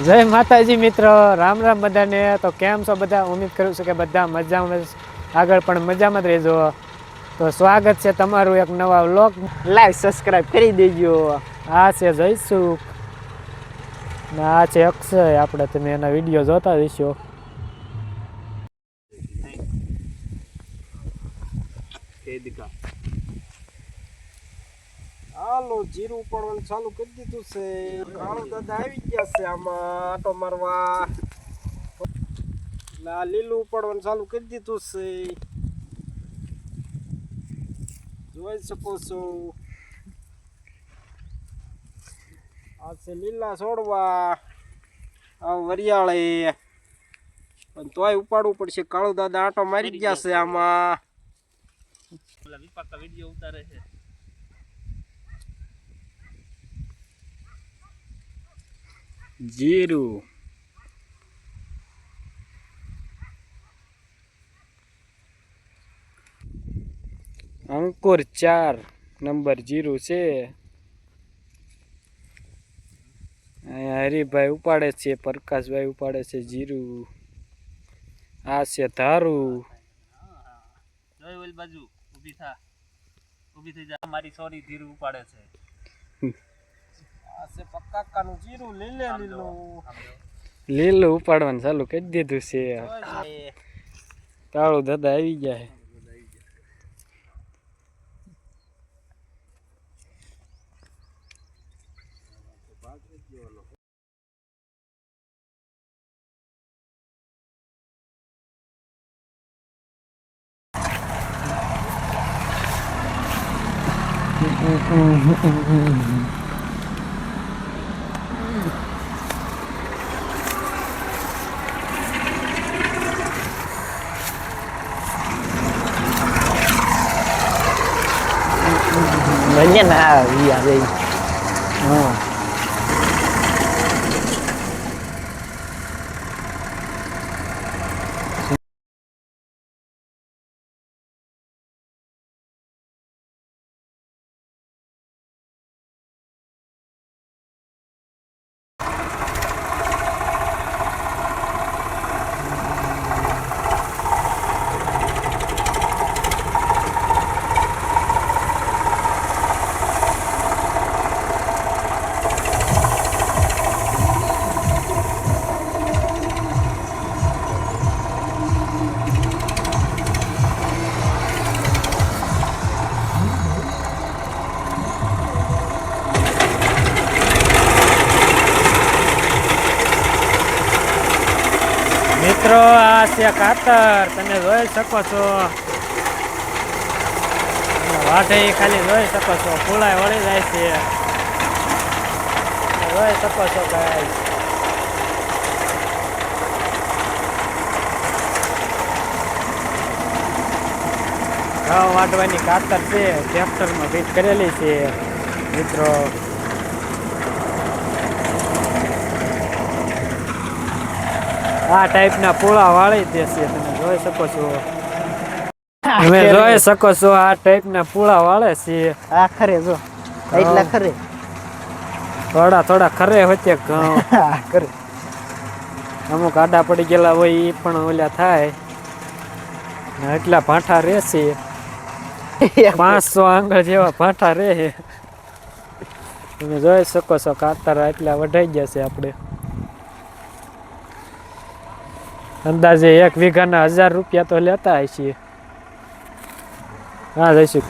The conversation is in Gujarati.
જય માતાજી મિત્રો, રામ રામ બધાને। તો કેમ છો બધા? ઉમ્મીદ કરું છું કે બધા મજામાં, આગળ પણ મજામાં જ રહેજો। તો સ્વાગત છે તમારું એક નવા વ્લોગ। લાઈક સબસ્ક્રાઇબ કરી દેજો। આ છે જયસુખ ને આ છે અક્ષય। આપણે તમે એના વિડીયો જોતા રહીશો। હાલો, જીરું પડવાનું ચાલુ કરી દીધું છે। કાળો દાદા આવી ગયા છે આમાં આટો મારવા। લીલું પડવાનું ચાલુ કરી દીધું છે, જોઈ શકો છો। આ છે લીલા છોડવા, આ વરિયાળે, પણ તોય ઉપાડવું પડશે। કાળો દાદા આટો મારી ગયા છે આમાં। વિડીયો ઉતારે છે। જીરું અંકુર 4 નંબર જીરું છે। અહીંયા હરિભાઈ ઉપાડે છે, પ્રકાશભાઈ ઉપાડે છે જીરું। આ છે ધારું। જોઈ ઓલી બાજુ ઊભી થઈ જા, મારી સોરી જીરું ઉપાડે છે। આ છે પક્કાનું જીરું, લીલું લીલું ઉપાડવાનું ચાલુ કરી દીધું છે। કાળો દાદા આવી ગયા છે। મને ના આવી આવે। હા મિત્રો, આ છે ખાતર, તમે જોઈ શકો છો। વાઢે ખાલી જોઈ શકો છો, ફૂલાય વળી જાય છે, જોઈ શકો છો ગાઈસ। ઘઉં વાઢવાની ખાતર છે, ટ્રેક્ટરમાં ફીટ કરેલી છે મિત્રો। આ ટાઈપના પૂળા વાળી દેશે, તમે જોઈ શકો છો। તમે જોઈ શકો છો, આ ટાઈપના પૂળા વાળે છે। આ ખરે જો એટલા ખરે, થોડા થોડા ખરે હોય ઘઉં ખરે અમુક આડા પડી ગયેલા હોય એ પણ ઓલા થાય ને। એટલા ભાંઠા રહેશે, 500 આંગળ જેવા ભાંઠા રહે। તમે જોઈ શકો છો, ખાતર એટલા વઢાઈ ગયા છે આપણે। અંદાજે 1 વીઘાના 1000 રૂપિયા તો લેતા હશે। હા જઈશું।